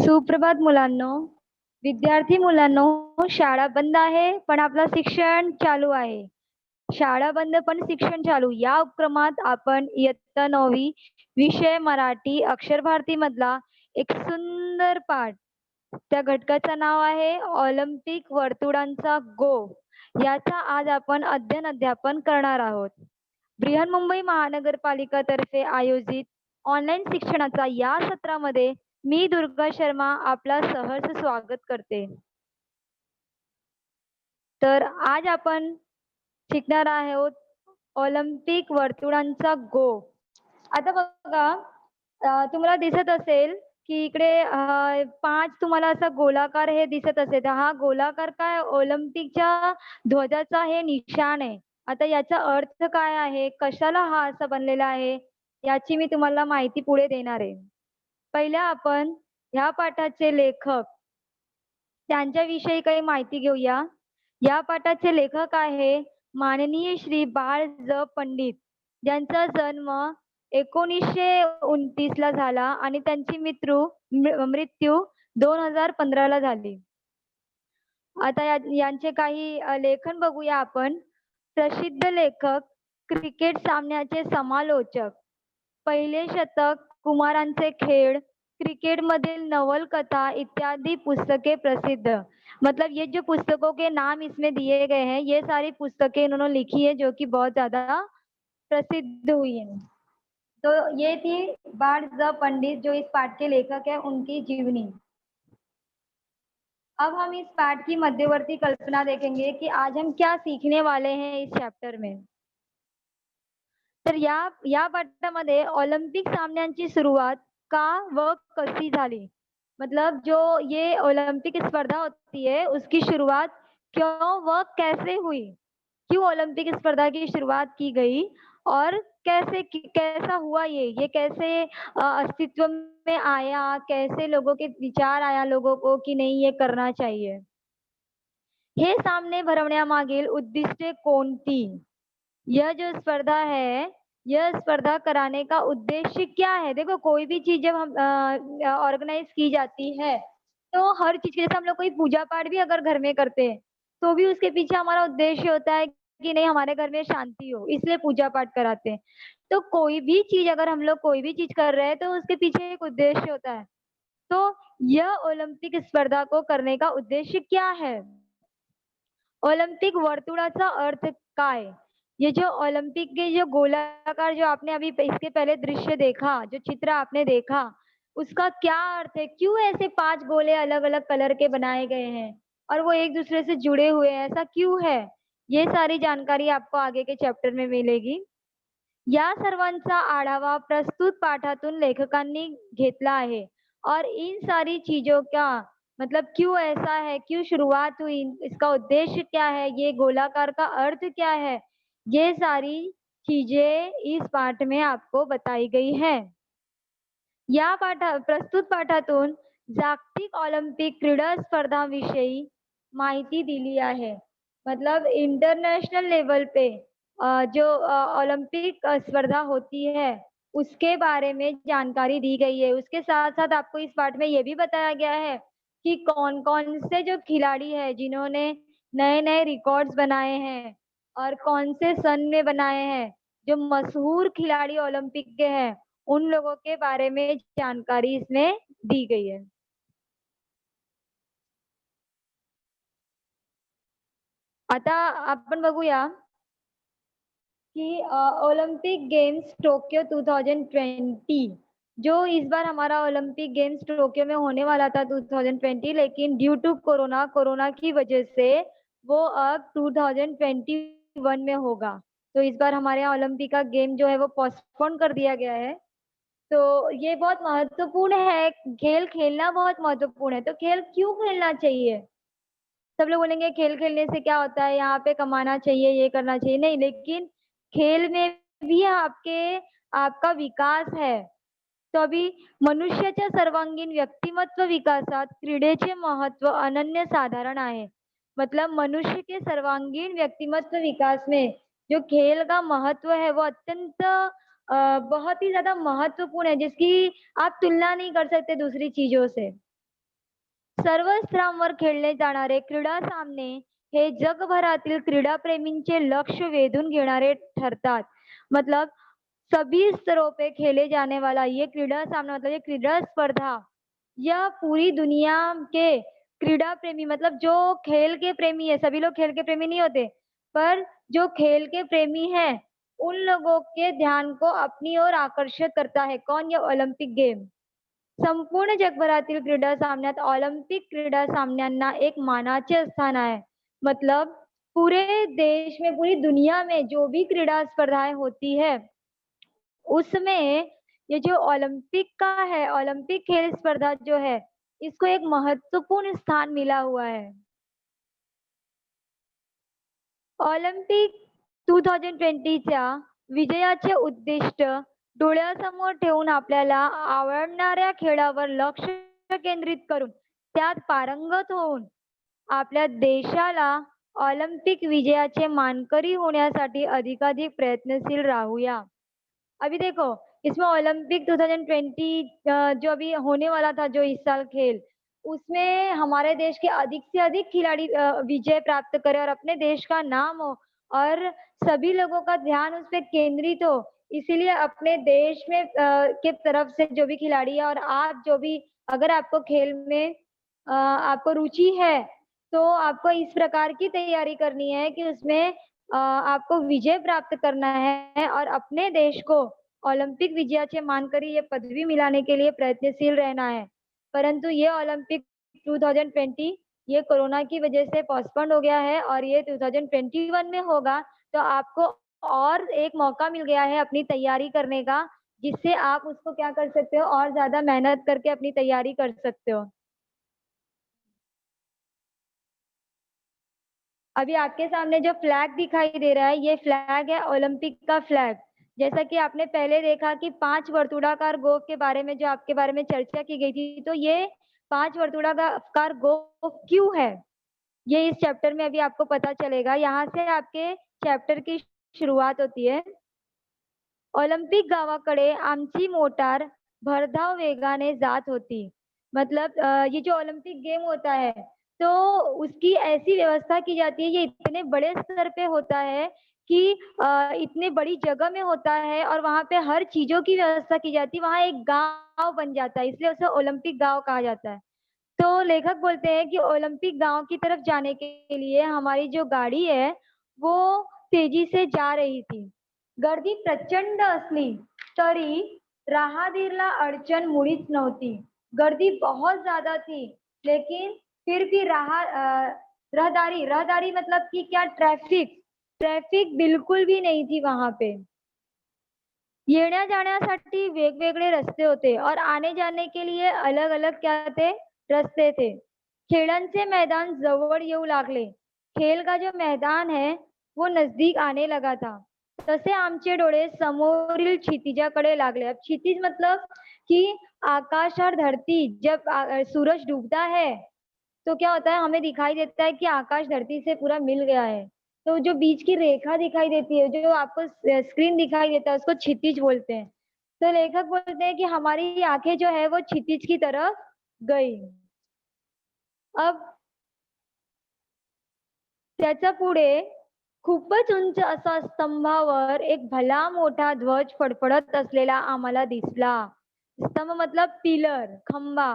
सुप्रभात मुलांनो. विद्यार्थी मुलांनो, शाळा बंद आहे, पण आपलं शिक्षण चालू आहे. शाळा बंद पण शिक्षण चालू या उपक्रमात आपण इयत्ता 9वी विषय मराठी अक्षर भारती मधला एक सुंदर पाठ, त्या घटकाचं नाव आहे ऑलिम्पिक वर्तुळांचा गो. याचा आज आपण अध्यापन करणार आहोत. बृहन्मुंबई महानगरपालिकातर्फे आयोजित ऑनलाईन शिक्षणाचा या सत्रामध्ये मी दुर्गा शर्मा आपला सहर्ष स्वागत करते. तर आज आपण शिकणार आहोत ऑलिम्पिक वर्तुळांचा गो. आता बघा, तुम्हाला दिसत असेल की इकडे 5 तुम्हाला असा गोलाकार हे दिसत असेल. तर हा गोलाकार काय ऑलिम्पिकच्या ध्वजाचा हे निशाण आहे. आता याचा अर्थ काय आहे? कशाला हा असा बनलेला आहे? याची मी तुम्हाला माहिती पुढे देणार आहे. पहिल्या आपण ह्या पाठाचे लेखक त्यांच्याविषयी काही माहिती घेऊया. या पाठाचे लेखक आहे माननीय श्री बाळ ज पंडित, ज्यांचा जन्म 1929 ला झाला आणि त्यांची मृत्यू 2015 ला झाली. आता यांचे काही लेखन बघूया आपण. प्रसिद्ध लेखक, क्रिकेट सामन्याचे समालोचक, पहिले शतक, कुमारांचे खेळ, क्रिकेटमधील नवलकथा इत्यादि पुस्तकें प्रसिद्ध. मतलब ये जो पुस्तकों के नाम इसमें दिए गए हैं, ये सारी पुस्तकें इन्होंने लिखी है जो कि बहुत ज्यादा प्रसिद्ध हुई है. तो ये थी बाळ ज पंडित, जो इस पाठ के लेखक है, उनकी जीवनी. अब हम इस पाठ की मध्यवर्ती कल्पना देखेंगे कि आज हम क्या सीखने वाले हैं इस चैप्टर में. तर या पाठामध्ये ऑलिम्पिक सामन्यांची सुरुवात का व कशी झाली, मतलब जो ये ओलंपिक स्पर्धा होती है उसकी शुरुआत क्यों व कैसे हुई, क्यों ओलंपिक स्पर्धा की शुरुआत की गई और कैसा हुआ, ये कैसे अस्तित्व में आया, कैसे लोगों के विचार आया लोगों को कि नहीं ये करना चाहिए. हे सामने भरवण्यामागील उद्दिष्टे कोणती. यह जो स्पर्धा है, यह स्पर्धा कराने का उद्देश्य क्या है. देखो, कोई भी चीज जब हम ऑर्गेनाइज की जाती है, तो हर चीज के, जैसे हम लोग कोई पूजा पाठ भी अगर घर में करते हैं, तो भी उसके पीछे हमारा उद्देश्य होता है कि नहीं, हमारे घर में शांति हो, इसलिए पूजा पाठ कराते हैं. तो कोई भी चीज, अगर हम लोग कोई भी चीज कर रहे हैं, तो उसके पीछे एक उद्देश्य होता है. तो यह ओलंपिक स्पर्धा को करने का उद्देश्य क्या है. ओलंपिक वर्तुळाचा अर्थ काय. ये जो ओलंपिक के जो गोलाकार, जो आपने अभी इसके पहले दृश्य देखा, जो चित्र आपने देखा, उसका क्या अर्थ है, क्यों ऐसे 5 गोले अलग अलग कलर के बनाए गए हैं और वो एक दूसरे से जुड़े हुए हैं, ऐसा क्यों है. ये सारी जानकारी आपको आगे के चैप्टर में मिलेगी. या सर्वांचा आढावा प्रस्तुत पाठातून लेखकांनी घेतला आहे और इन सारी चीजों का मतलब क्यों ऐसा है, क्यों शुरुआत हुई, इसका उद्देश्य क्या है, ये गोलाकार का अर्थ क्या है, ये सारी चीजें इस पाठ में आपको बताई गई है. या प्रस्तुत पाठातून जागतिक ऑलिम्पिक क्रीडा स्पर्धांविषयी माहिती दिली आहे. मतलब इंटरनेशनल लेवल पे जो ओलंपिक स्पर्धा होती है, उसके बारे में जानकारी दी गई है. उसके साथ साथ आपको इस पाठ में ये भी बताया गया है कि कौन कौन से जो खिलाड़ी है जिन्होंने नए नए रिकॉर्ड्स बनाए हैं और कौन से सन में बनाए हैं, जो मशहूर खिलाड़ी ओलंपिक के हैं, उन लोगों के बारे में जानकारी इसमें दी गई है. आता आपण बघूया कि ओलंपिक गेम्स टोक्यो 2020, जो इस बार हमारा ओलंपिक गेम्स टोक्यो में होने वाला था 2020, लेकिन ड्यू टू कोरोना की वजह से वो अब 2021 में होगा. तो इस बार हमारे यहाँ ओलंपिक का गेम जो है वो पोस्टपोन कर दिया गया है. तो ये बहुत महत्वपूर्ण है, खेल खेलना बहुत महत्वपूर्ण है. तो खेल क्यों खेलना चाहिए. सब लोग बोलेंगे खेल खेलने से क्या होता है, यहाँ पे कमाना चाहिए, ये करना चाहिए. नहीं, लेकिन खेल में भी आपका विकास है. तो अभी मनुष्याच्या सर्वांगीण व्यक्तिमत्व विकासात क्रीडेचे महत्व अनन्यसाधारण आहे. मतलब मनुष्य के सर्वांगीण व्यक्तिमत्व विकास में जो खेल का महत्व है, वो अत्यंत बहुत ही ज्यादा महत्वपूर्ण है, जिसकी आप तुलना नहीं कर सकते दूसरी चीजों से. सर्व स्तरांवर खेळले जाणारे क्रीडा सामने हे जगभरातील क्रीडाप्रेमींचे लक्ष वेधून घेणारे ठरतात. मतलब सभी स्तरों पे खेले जाने वाला ये क्रीडा सामना मतलब ये क्रीडा स्पर्धा यह पूरी दुनिया के क्रीडा प्रेमी मतलब जो खेल के प्रेमी है, सभी लोग खेल के प्रेमी नहीं होते, पर जो खेल के प्रेमी हैं, उन लोगों के ध्यान को अपनी ओर आकर्षित करता है. कौन? ये ओलंपिक गेम. संपूर्ण जगभरातील क्रीडा सामन्यात ऑलिम्पिक क्रीडा सामन्यांना एक मानाचे स्थान आहे. मतलब पूरे देश में, पूरी दुनिया में जो भी क्रीडा स्पर्धाएं होती है, उसमें ये जो ओलंपिक का है, ओलंपिक खेल स्पर्धा जो है, इसको एक महत्वपूर्ण स्थान मिला हुआ है. ऑलिम्पिक 2020च्या विजयाचे उद्दिष्ट डोळ्यासमोर ठेवून आपल्याला आवडणाऱ्या खेळावर लक्ष केंद्रित करून त्यात पारंगत होऊन आपल्या देशाला ऑलिम्पिक विजयाचे मानकरी होण्यासाठी अधिकाधिक प्रयत्नशील राहूया. अभी देखो, इसमें ओलंपिक 2020 जो अभी होने वाला था, जो इस साल खेल, उसमें हमारे देश के अधिक से अधिक खिलाड़ी विजय प्राप्त करें और अपने देश का नाम हो और सभी लोगों का ध्यान उस पे केंद्रित हो. इसीलिए अपने देश में के तरफ से जो भी खिलाड़ी है और आप जो भी, अगर आपको खेल में आपको रुचि है, तो आपको इस प्रकार की तैयारी करनी है कि उसमें आपको विजय प्राप्त करना है और अपने देश को ओलंपिक विजयाचे मानकरी ये पदवी मिलाने के लिए प्रयत्नशील रहना है. परंतु ये ओलंपिक 2020 ये कोरोना की वजह से पोस्टपोन्ड हो गया है और ये 2021 में होगा. तो आपको और एक मौका मिल गया है अपनी तैयारी करने का, जिससे आप उसको क्या कर सकते हो, और ज़्यादा मेहनत करके अपनी तैयारी कर सकते हो. अभी आपके सामने जो फ्लैग दिखाई दे रहा है, ये फ्लैग है ओलंपिक का फ्लैग. जैसा कि आपने पहले देखा कि 5 वर्तुलाकार गोफ के बारे में जो आपके बारे में चर्चा की गई थी, तो ये 5 वर्तुलाकार गोफ क्यों है? ये इस चैप्टर में अभी आपको पता चलेगा. यहाँ से आपके चैप्टर की शुरुआत होती है. ऑलिम्पिक गावाकडे आमची मोटार भरधाव वेगाने जात होती. मतलब ये जो ओलंपिक गेम होता है, तो उसकी ऐसी व्यवस्था की जाती है, ये इतने बड़े स्तर पे होता है कि इतने बड़ी जगह में होता है और वहाँ पे हर चीज़ों की व्यवस्था की जाती है. वहाँ एक गाँव बन जाता है, इसलिए उसे ओलंपिक गाँव कहा जाता है. तो लेखक बोलते हैं कि ओलंपिक गाँव की तरफ जाने के लिए हमारी जो गाड़ी है, वो तेजी से जा रही थी. गर्दी प्रचंड असली तरी राहगीरला अडचण मुळीच नव्हती. गर्दी बहुत ज़्यादा थी, लेकिन फिर भी रहदारी रहदारी मतलब कि क्या, ट्रैफिक ट्रैफिक बिल्कुल भी नहीं थी वहाँ पे. येण्या-जाण्यासाठी वेगवेगळे रस्ते होते और आने-जाने के लिए अलग-अलग क्या थे? रस्ते थे. खेळांचे मैदान जवळ येऊ लागले. खेल का जो मैदान है, वो नजदीक आने लगा था. तसे आमचे डोळे समोरील क्षितिजाकडे लागले. अब क्षितिज मतलब कि आकाश और धरती जब सूरज डूबता है, तो क्या होता है, हमें दिखाई देता है कि आकाश धरती से पूरा मिल गया है. तो जो बीच की रेखा दिखाई देती है, जो आपको स्क्रीन दिखाई देता है, उसको क्षितिज बोलते हैं. तो लेखक बोलते हैं कि हमारी आंखें जो है वो क्षितिज की तरफ गई. अब त्याच्या पुढे खूपच उंच असा स्तंभावर एक भला मोठा ध्वज फडफडत असलेला आम्हाला दिसला. स्तंभ मतलब पिलर, खंबा.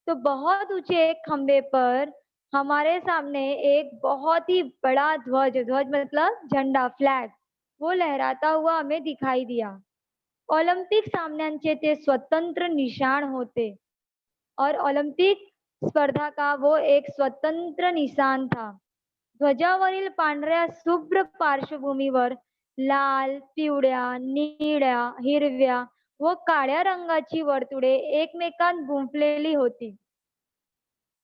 तो बहुत ऊंचे एक खंबे पर हमारे सामने एक बहुत ही बड़ा ध्वज, ध्वज मतलब झंडा, फ्लैग, वो लहराता हुआ हमें दिखाई दिया. ओलंपिक सामन्यांचे ते स्वतंत्र निशान होते और ओलंपिक स्पर्धा का वो एक स्वतंत्र निशान था. ध्वजावरील पांढऱ्या शुभ्र पार्श्वभूमीवर लाल, पिवळ्या, निळ्या, हिरव्या व काळ्या रंगाची वर्तुळे एकमेकांत गुंफलेली होती.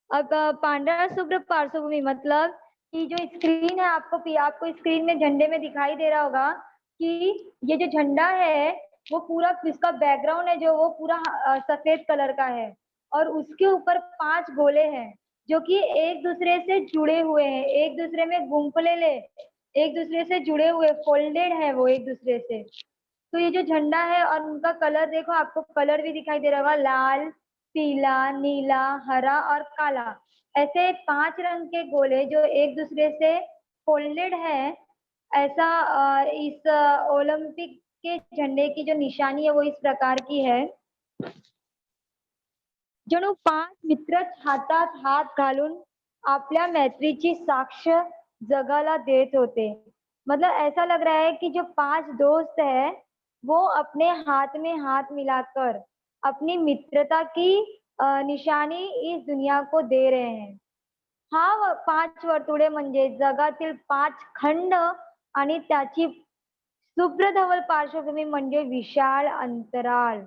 अब पांढरा शुभ्र पार्श्वभूमी मतलब कि जो स्क्रीन है, आपको स्क्रीन में झंडे में दिखाई दे रहा होगा कि ये जो झंडा है, वो पूरा इसका बैकग्राउंड है जो वो पूरा सफेद कलर का है और उसके ऊपर 5 गोले हैं जो कि एक दूसरे से जुड़े हुए हैं, एक दूसरे में गुंफलेले, एक दूसरे से जुड़े हुए, फोल्डेड है वो एक दूसरे से. तो ये जो झंडा है और उनका कलर देखो, आपको कलर भी दिखाई दे रहा होगा, लाल, पीला, नीला, हरा और काला, ऐसे 5 रंग के गोले जो एक दूसरे से फोल्डेड है, ऐसा इस ओलंपिक के झंडे की जो निशानी है वो इस प्रकार की है. जणू 5 मित्रच हातात हात घालून आपल्या मैत्रीची साक्ष जगाला देत होते. मतलब ऐसा लग रहा है कि जो 5 दोस्त है वो अपने हाथ में हाथ मिलाकर अपनी मित्रता की निशानी इस दुनिया को दे रहे हैं. हा 5 वर्तुळे म्हणजे जगातील 5 खंड आणि त्याची शुभ्र पार्श्वभूमी म्हणजे विशाल अंतराल.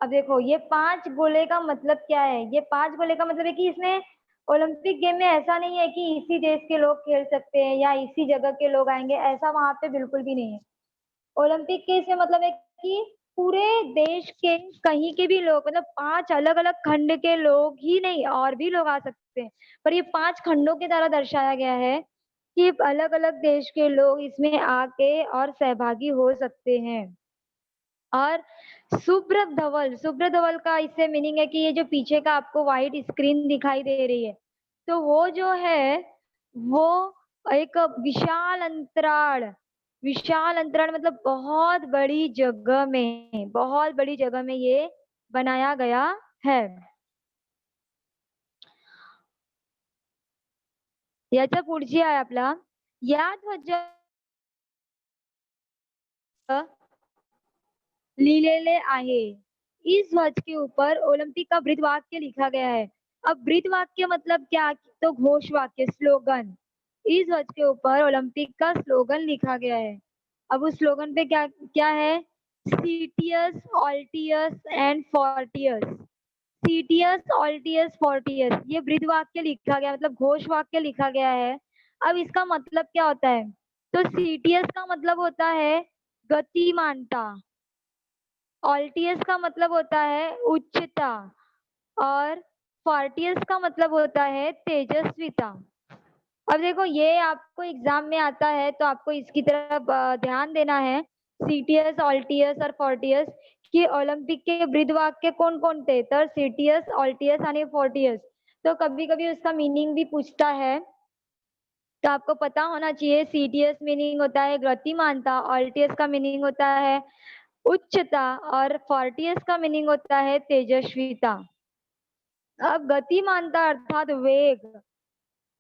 अब देखो ये 5 गोले का मतलब क्या है? ये 5 गोले का मतलब है कि इसमें ओलंपिक गेम में ऐसा नहीं है कि इसी देश के लोग खेल सकते हैं या इसी जगह के लोग आएंगे, ऐसा वहां पे बिल्कुल भी नहीं है. ओलंपिक के इसमें मतलब है कि पूरे देश के कहीं के भी लोग, मतलब 5 अलग-अलग खंड के लोग ही नहीं और भी लोग आ सकते हैं. पर ये 5 खंडों के द्वारा दर्शाया गया है कि अलग-अलग देश के लोग इसमें आके और सहभागी हो सकते हैं. और शुभ्र धवल का इससे मीनिंग है कि ये जो पीछे का आपको व्हाइट स्क्रीन दिखाई दे रही है, तो वो जो है वो एक विशाल अंतराल मतलब बहुत बड़ी जगह में ये बनाया गया है. याच्या पुढची आहे आपला, या ध्वजा लीलेले आहे. इस ध्वज के ऊपर ओलंपिक का ब्रीद वाक्य लिखा गया है. अब ब्रीद वाक्य मतलब क्या? तो घोष वाक्य, स्लोगन. इस ध्वज के ऊपर ओलंपिक का स्लोगन लिखा गया है. अब उस स्लोगन पे क्या क्या है? सीटियस, ऑल्टियस एंड फोर्टियस. सीटियस, ऑल्टियस, फोर्टियस, ये ब्रीद वाक्य लिखा गया, मतलब घोष वाक्य लिखा गया है. अब इसका मतलब क्या होता है? तो सीटियस का मतलब होता है गतिमानता. ऑल्टियस का मतलब होता है उच्चता और फोर्टियस का मतलब होता है तेजस्विता. अब देखो ये आपको एग्जाम में आता है तो आपको इसकी तरफ ध्यान देना है. सीटीएस, ऑल्टियस और फोर्टियस की ऑलिम्पिक के ब्रीद वाक्य कोण कोणते? तर सीटीएस, ऑल्टियस आणि फोर्टियस. तो कभी कभी उसका मीनिंग भी पूछता है, तो आपको पता होना चाहिए. सीटीएस मीनिंग होता है गतिमानता, ऑल्टियस का मीनिंग होता है उच्चता और फोर्टियस का मीनिंग होता है तेजस्विता. अब गतिमानता अर्थात वेग,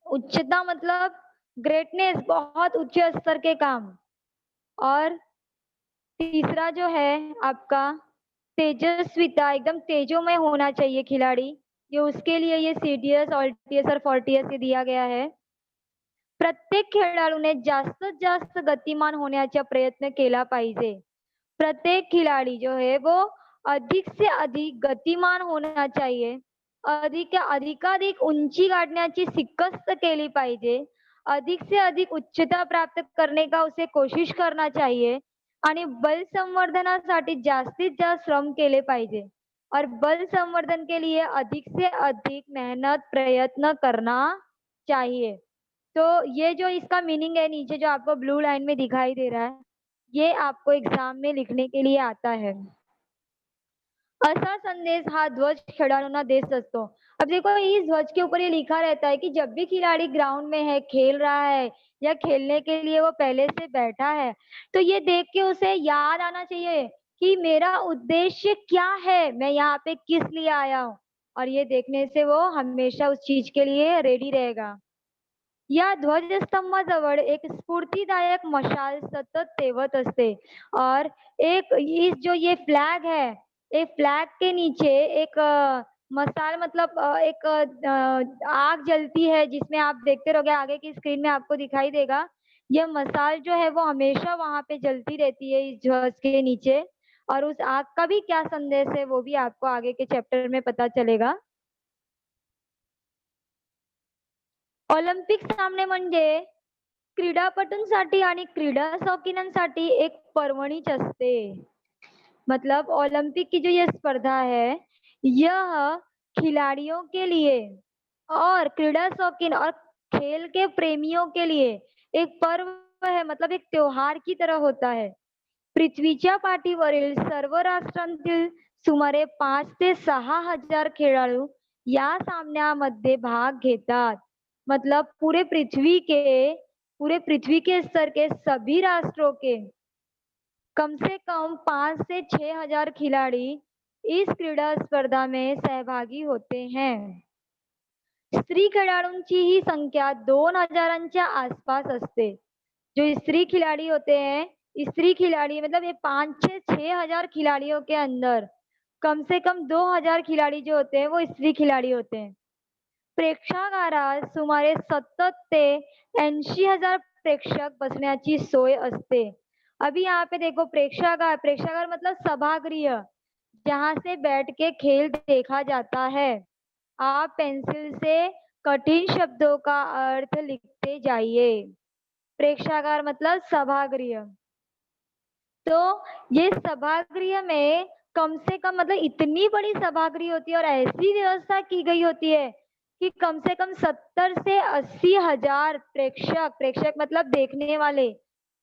उच्चता मतलब ग्रेटनेस, बहुत उच्च स्तर के काम, और तीसरा जो है आपका तेजस्विता, एकदम तेजोमय होना चाहिए खिलाड़ी. ये उसके लिए ये सीटीएस, ऑल्टियस और फोर्टियस ये दिया गया है. प्रत्येक खेळाडूने जास्तीत जास्त गतिमान होण्याचा प्रयत्न केला पाहिजे. प्रत्येक खिलाड़ी जो है वो अधिक से अधिक गतिमान होना चाहिए. अधिकाधिक उंची गाठण्याची शिकस्त केली पाहिजे. अधिक से अधिक उच्चता प्राप्त करने का उसे कोशिश करना चाहिए आणि बल संवर्धनासाठी जास्तीत जास्त श्रम केले पाहिजे. और बल संवर्धन के लिए अधिक से अधिक मेहनत प्रयत्न करना चाहिए. तो ये जो इसका मीनिंग है नीचे जो आपको ब्लू लाइन में दिखाई दे रहा है, ये आपको एग्जाम में लिखने के लिए आता है. ऐसा संदेश हा ध्वज खिलाड़ियों देश असतो. अब देखो इस ध्वज के ऊपर ये लिखा रहता है कि जब भी खिलाड़ी ग्राउंड में है, खेल रहा है या खेलने के लिए वो पहले से बैठा है, तो ये देख के उसे याद आना चाहिए कि मेरा उद्देश्य क्या है, मैं यहाँ पे किस लिए आया हूँ. और ये देखने से वो हमेशा उस चीज के लिए रेडी रहेगा. या ध्वजस्तंभाजवळ एक स्फूर्तिदायक मशाल सतत तेवत असते. और एक इस जो ये फ्लैग है, एक फ्लैग के नीचे एक मसाल मतलब एक आग जलती है जिसमें आप देखते रहोगे आगे की स्क्रीन में आपको दिखाई देगा. ये मसाल जो है वो हमेशा वहां पे जलती रहती है इस ध्वज के नीचे. और उस आग का भी क्या संदेश है वो भी आपको आगे के चैप्टर में पता चलेगा. ऑलिम्पिक सामने म्हणजे क्रीडापटूंसाठी आणि क्रीडा शौकीनांसाठी एक पर्वणीच असते. मतलब ओलंपिक की जो ये स्पर्धा है, यह खिलाड़ियों के लिए और क्रीडा शौकीन और खेल के प्रेमियों के लिए एक पर्व है, मतलब एक त्योहार की तरह होता है. पृथ्वीच्या पाठीवरील सर्व राष्ट्रांतील सुमारे 5 ते 6,000 खेळाडू या सामन्यामध्ये भाग घेतात. मतलब पूरे पृथ्वी के स्तर के सभी राष्ट्रों के कम से कम 5 से 6,000 खिलाड़ी इस क्रीडा स्पर्धा में सहभागी होते हैं. स्त्री खेळाडूंची ही संख्या 2,000च्या आसपास असते. जो स्त्री खिलाड़ी होते हैं, स्त्री खिलाड़ी मतलब ये 5 से 6,000 खिलाड़ियों के अंदर कम से कम 2,000 खिलाड़ी जो होते हैं वो स्त्री खिलाड़ी होते हैं. प्रेक्षागारात सुमारे 70 ते 80,000 प्रेक्षक बसण्याची सोय असते. अभी यहाँ पे देखो प्रेक्षागार प्रेक्षागार मतलब सभागृह जहाँ से बैठ के खेल देखा जाता है. आप पेंसिल से कठिन शब्दों का अर्थ लिखते जाइए. प्रेक्षागार मतलब सभागृह. तो ये सभागृह में कम से कम मतलब इतनी बड़ी सभागृह होती है और ऐसी व्यवस्था की गई होती है कि कम से कम 70 से 80,000 प्रेक्षक मतलब देखने वाले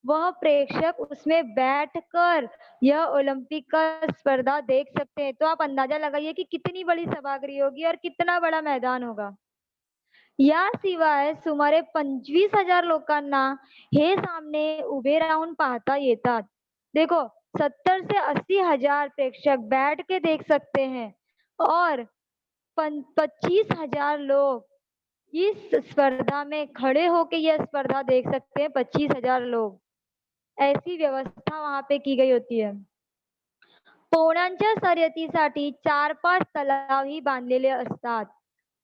वह प्रेक्षक उसमें बैठकर यह ओलंपिक का स्पर्धा देख सकते हैं. तो आप अंदाजा लगाइए कि कितनी बड़ी सभागृह होगी और कितना बड़ा मैदान होगा. याशिवाय सुमारे 25,000 लोकांना हे सामने उभे राहून पाहता येतात. देखो 70 से 80,000 प्रेक्षक बैठ के देख सकते हैं और 25,000 लोग इस स्पर्धा में खड़े होके यह स्पर्धा देख सकते हैं. 25,000 लोग. ऐसी व्यवस्था वहां पे की गई होती है. पोहण्याच्या शर्यतीसाठी 4-5 तलावही बांधलेले असतात.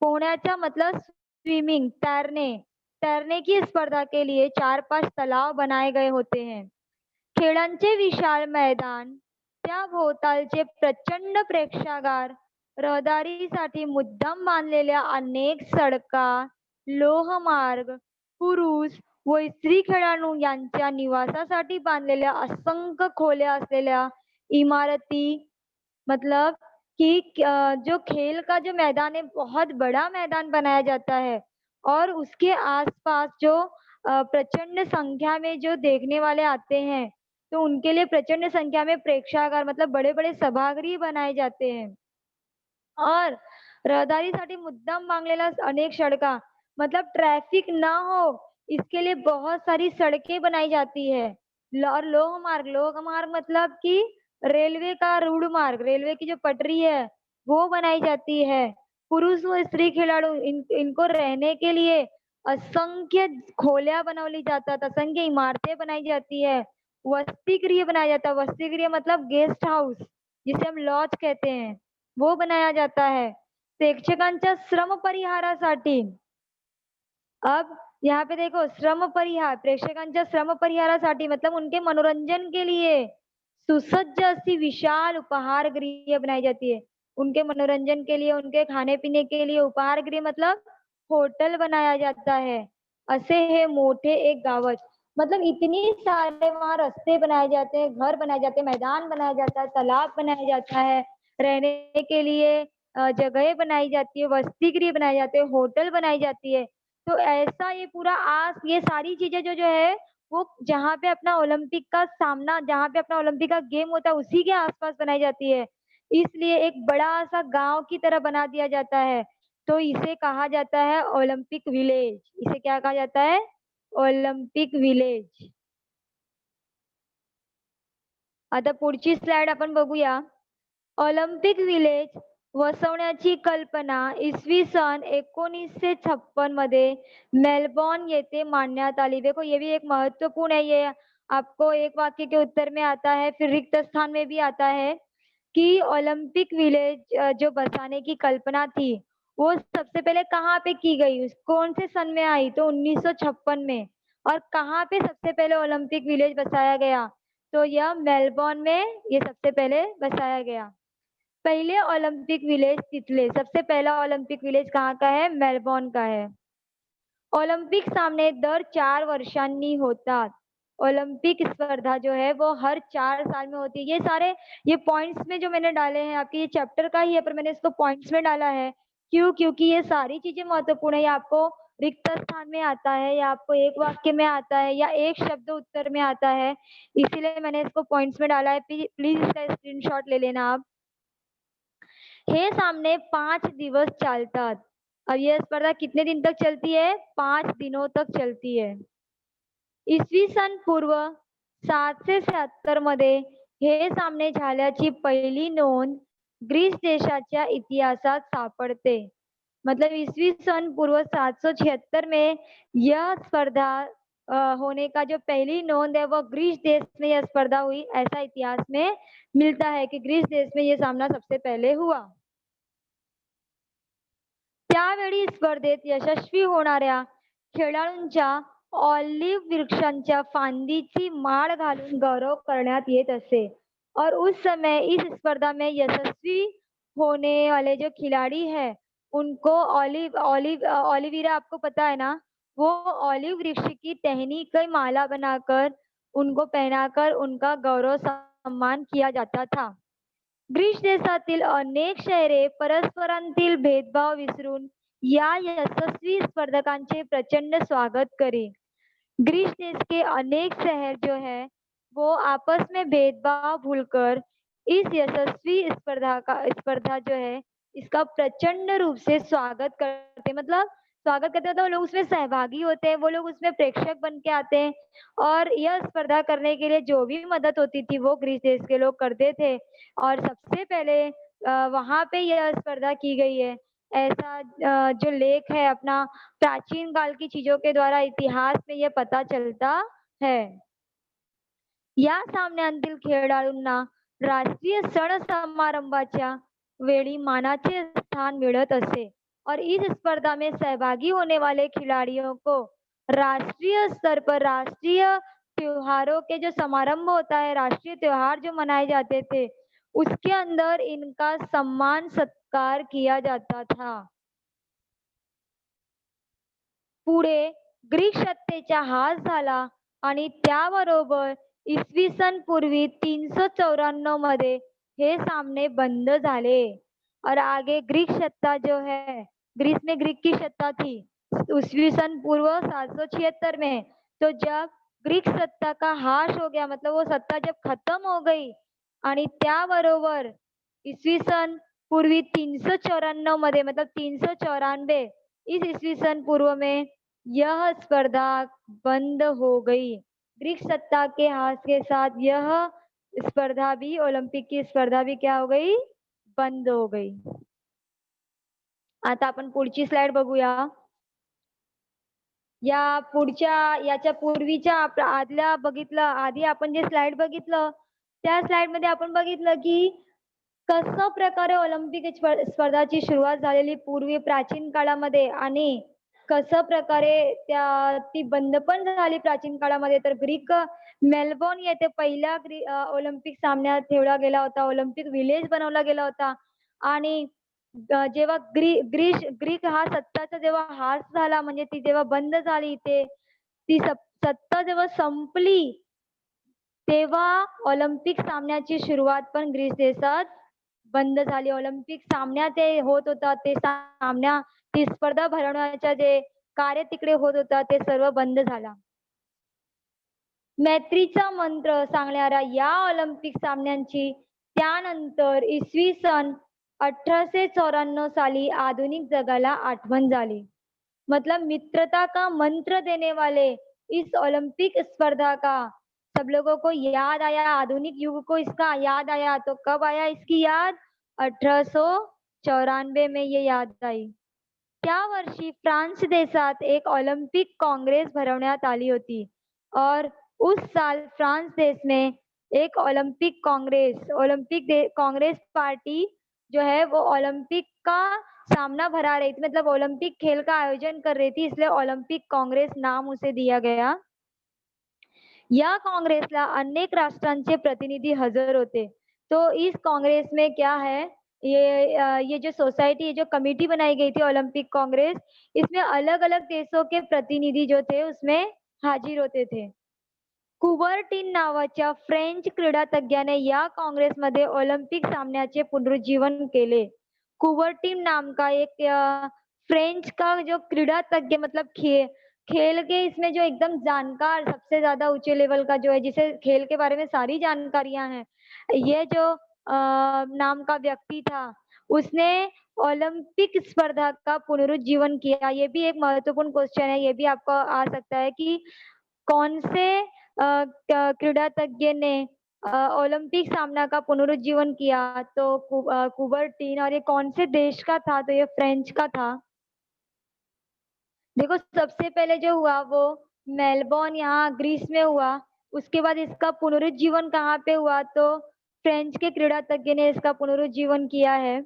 पोहण्याचा मतलब स्विमिंग तैरने की स्पर्धा के लिए 4-5 तालाव बनाए गए होते हैं. खेळांचे विशाल मैदान त्याभोवतालचे प्रचंड प्रेक्षागार रहदारीसाठी मुद्दाम बांधलेल्या अनेक सडका लोहमार्ग पुरुष व स्त्री खेळाडू यांच्या निवासासाठी बांधलेल्या असंख्य खोल्या असलेल्या इमारती मतलब कि जो खेल का जो मैदान है बहुत बड़ा मैदान बनाया जाता है और उसके आसपास जो प्रचंड संख्या में जो देखने वाले आते हैं तो उनके लिए प्रचंड संख्या में प्रेक्षागार मतलब बड़े-बड़े सभागृह बनाए जाते हैं. और रहदारीसाठी मुद्दाम बांधलेल्या अनेक सड़का मतलब ट्रैफिक ना हो इसके लिए बहुत सारी सड़कें बनाई जाती है. और लोह मार्ग मतलब कि रेलवे का रूढ़ मार्ग रेलवे की जो पटरी है वो बनाई जाती है. पुरुष व स्त्री खिलाड़ू इनको रहने के लिए असंख्य खोल्या बनवली जातात. असंख्य इमारतें बनाई जाती है. वसतिगृह बनाया जाता है. वसतिगृह मतलब गेस्ट हाउस जिसे हम लॉज कहते हैं वो बनाया जाता है. प्रेक्षकांच्या श्रम परिहारासाठी अब यहाँ पे देखो श्रम परिहार प्रेक्षकांच्या श्रम परिहारासाठी मतलब उनके मनोरंजन के लिए सुसज्ज अशी विशाल उपहार गृह बनाई जाती है. उनके मनोरंजन के लिए उनके खाने पीने के लिए उपहार गृह मतलब होटल बनाया जाता है. असे हे मोठे एक गावच मतलब इतनी सारे वहाँ रास्ते बनाए जाते हैं, घर बनाए जाते हैं, मैदान बनाया जाता है, तालाब बनाया जाता है, रहने के लिए जगह बनाई जाती है, वसति गृह बनाए जाते हैं, होटल बनाई जाती है. तो ऐसा ये पूरा ये सारी चीजें जो है वो जहाँ पे अपना ओलंपिक का सामना जहाँ पे अपना ओलंपिक का गेम होता है उसी के आसपास बनाई जाती है. इसलिए एक बड़ा सा गांव की तरह बना दिया जाता है. तो इसे कहा जाता है ओलंपिक विलेज. इसे क्या कहा जाता है? Olympic village. आता पुढची स्लाइड आपण बघूया. ऑलिम्पिक विलेज वसवण्याची कल्पना इसवी सन 1956 मध्ये मेलबॉर्न येथे मांडण्यात आली. देखो ये भी एक महत्वपूर्ण है. ये आपको एक वाक्य के उत्तर में आता है फिर रिक्त स्थान में भी आता है कि ओलंपिक विलेज जो बसाने की कल्पना थी वो सबसे पहले कहाँ पे की गई कौन से सन में आई तो 1956 में. और कहाँ पे सबसे पहले ओलंपिक विलेज बसाया गया तो यह मेलबॉर्न में ये सबसे पहले बसाया गया. पहले ओलंपिक विलेज तिथले सबसे पहला ओलंपिक विलेज कहाँ का है? मेलबॉर्न का है. ओलंपिक सामने दर 4 वर्षांनी होतात. ओलंपिक स्पर्धा जो है वो हर 4 साल में होती है. ये पॉइंट्स में जो मैंने डाले हैं आपके ये चैप्टर का ही है पर मैंने इसको पॉइंट्स में डाला है. क्यों? क्योंकि ये सारी चीजें महत्वपूर्ण है. ये आपको रिक्त स्थान में आता है या आपको एक वाक्य में आता है या एक शब्द उत्तर में आता है. इसीलिए मैंने इसको पॉइंट्स में डाला है. प्लीज इसका स्क्रीनशॉट ले लेना आप. हे सामने 5 दिवस चालतात. और ये स्पर्धा कितने दिन तक चलती है? 5 दिनों तक चलती है. इसवी सन पूर्व 776 मध्ये हे सामने झाल्याची पहिली नोंद ग्रीस देशाच्या इतिहासात सापडते. मतलब ईसवी सन पूर्व 776 में यह स्पर्धा होने का जो पहली नोंद है वो ग्रीस देश में यह स्पर्धा हुई, ऐसा इतिहास में मिलता है कि ग्रीस देश में ये सामना सबसे पहले हुआ. त्यावेळी स्पर्धेत यशस्वी होणाऱ्या खेळाडूंच्या ऑलिव्ह वृक्षांच्या फांदीची माळ घालून गौरव करण्यात येत असे. और उस समय इस स्पर्धा में यशस्वी होने वाले जो खिलाड़ी है उनको ऑलिव ऑलिव ऑलिविरा आपको पता है ना, वो ऑलिव वृक्ष की टहनी की माला बनाकर उनको पहनाकर उनका गौरव सम्मान किया जाता था. ग्रीस देशातील अनेक शहरे परस्परांतील भेदभाव विसरून या यशस्वी स्पर्धकांचे प्रचंड स्वागत करे. ग्रीस देश के अनेक शहर जो है वो आपस में भेदभाव भूलकर इस यशस्वी स्पर्धा जो है इसका प्रचंड रूप से स्वागत करते, मतलब स्वागत करते हैं तो लोग उसमें सहभागी होते हैं, वो लोग उसमें प्रेक्षक बन के आते हैं. और यह स्पर्धा करने के लिए जो भी मदद होती थी वो ग्रीस देश के लोग करते थे. और सबसे पहले वहां पे यह स्पर्धा की गई है, ऐसा जो लेख है अपना प्राचीन काल की चीजों के द्वारा इतिहास में यह पता चलता है. या सामन्यांतील खेळाडूंना राष्ट्रीय सण समारंभाच्या वेळी मानाचे स्थान मिळत असे. और इस स्पर्धा में सहभागी होने वाले खिलाड़ियों को राष्ट्रीय स्तर पर राष्ट्रीय त्योहारों के जो समारंभ होता है, राष्ट्रीय त्योहार जो मनाए जाते थे उसके अंदर इनका सम्मान सत्कार किया जाता था. पुढे ग्रीक सत्तेचा हास झाला आणि त्याबरोबर इसवी सन पूर्वी 394 मध्ये हे सामने बंद झाले. और आगे ग्रीक सत्ता जो है, ग्रीस में ग्रीक की सत्ता थी ईस्वी सन पूर्व 776 में. तो जब ग्रीक सत्ता का हाश हो गया, मतलब वो सत्ता जब खत्म हो गई आणि त्याबरोबर इसवी सन पूर्वी 394 मध्ये, मतलब 394 इस ईस्वी सन पूर्व में यह स्पर्धा बंद हो गई. ग्रीक सत्ता के हाथ के साथ यह स्पर्धा भी, ओलंपिक की स्पर्धा भी क्या हो गई? बंद हो गई. आता आपण पुढची स्लाइड बघूया. या पुढच्या याच्या पूर्वीच्या आदल्या बघितलं, आधी आपण जे स्लाइड बघितलं त्या स्लाइड मध्ये आपण बघितलं की कसं प्रकारे ऑलिम्पिक स्पर्धाची सुरुवात झालेली पूर्वी प्राचीन काळामध्ये आणि कसं प्रकारे ती बंद पण झाली प्राचीन काळामध्ये. तर ग्रीक मेलबोर्न येथे पहिल्या ऑलिम्पिक सामन्यात ठेवला गेला होता, ऑलिम्पिक विलेज बनवला गेला होता. आणि जेव्हा ग्रीक हा सत्ताचा जेव्हा हास झाला, म्हणजे ती जेव्हा बंद झाली, ती सत्ता जेव्हा संपली तेव्हा ऑलिम्पिक सामन्याची सुरुवात पण ग्रीस देशात बंद झाली. ऑलिम्पिक सामन्या ते होत होता, ते सामन्या ती स्पर्धा भरवण्याच्या जे कार्य तिकडे होत होता ते सर्व बंद झाला. मैत्रीचा मंत्र सांगणाऱ्या या ऑलिम्पिक सामन्यांची त्यानंतर इसवी सन 1894 साली आधुनिक जगाला आठवण झाली. मतलब मित्रता का मंत्र देने वाले इस ओलंपिक स्पर्धा का सब लोगों को याद आया, आधुनिक युग को इसका याद आया. तो कब आया इसकी याद? 1894 में ये याद आई. त्या वर्षी फ्रान्स देशात एक ऑलिम्पिक कांग्रेस भरवण्यात आली होती. और उस साल फ्रांस देश में एक ओलंपिक कांग्रेस पार्टी जो है वो ओलंपिक का सामना भरा रही थी, मतलब ओलंपिक खेल का आयोजन कर रही थी, इसलिए ओलंपिक कांग्रेस नाम उसे दिया गया. या कांग्रेसला अनेक राष्ट्रांचे प्रतिनिधि हजर होते. तो इस कांग्रेस में क्या है, ये जो सोसाइटी, ये जो कमेटी बनाई गई थी ओलंपिक कांग्रेस, इसमें अलग अलग देशों के प्रतिनिधि जो थे उसमें हाजिर होते थे. कुबर्टीन नावाच्या फ्रेंच क्रीडा तज्ञाने या कांग्रेसमध्ये ऑलिम्पिक सामन्याचे पुनरुज्जीवन केले. कुबर्टीन नाम का एक फ्रेंच का जो क्रीडा तज्ञ, मतलब खेल के इसमें जो एकदम जानकार, सबसे ज्यादा ऊंचे लेवल का जो है, जिसे खेल के बारे में सारी जानकारियां हैं, ये जो नाम का व्यक्ति था उसने ओलंपिक स्पर्धा का पुनरुज्जीवन किया। ये भी एक महत्वपूर्ण क्वेश्चन है, ये भी आपको आ सकता है कि कौन से क्रीड़ातज्ञ ने ओलंपिक सामना का पुनरुज्जीवन किया? तो कुबर्टीन। और ये कौन से देश का था? तो ये फ्रेंच का था। देखो, सबसे पहले जो हुआ वो मेलबोर्न यहाँ ग्रीस में हुआ। उसके बाद इसका पुनरुज्जीवन कहाँ पे हुआ? तो फ्रेंच के क्रीडातज्ञ ने इसका पुनरुज्जीवन किया है।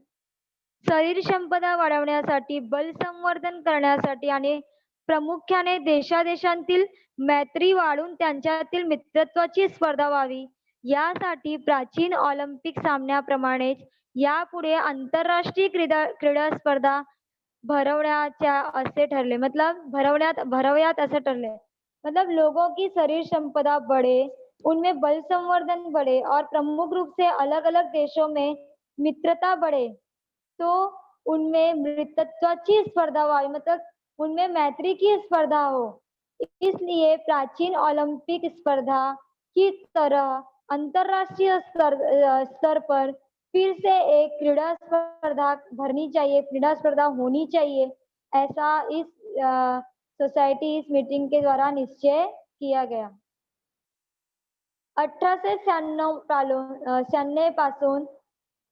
शरीर संपदा वाढवण्यासाठी, बल संवर्धन करण्यासाठी आणि प्रामुख्याने देशादेशांतील मैत्री वाढून त्यांच्यातील मित्रत्वाची स्पर्धा व्हावी, यासाठी प्राचीन ऑलिम्पिक सामन्याप्रमाणेच यापुढे आंतरराष्ट्रीय क्रीडा क्रीडा स्पर्धा भरवण्याच्या असे ठरले। मतलब भरवयात असे ठरले। मतलब लोगों की शरीर संपदा बढ़े, उनमें बल संवर्धन बढ़े और प्रमुख रूप से अलग-अलग देशों में मित्रता बढ़े, तो उनमें मित्रत्वाची स्पर्धा व्हावी, मतलब उनमें मैत्री की स्पर्धा हो। इसलिए प्राचीन ओलंपिक स्पर्धा की तरह अंतरराष्ट्रीय स्तर पर फिर से एक क्रीड़ा स्पर्धा भरनी चाहिए, क्रीड़ा स्पर्धा होनी चाहिए, ऐसा इस सोसाइटी इस मीटिंग के द्वारा निश्चय किया गया। 1896 पासून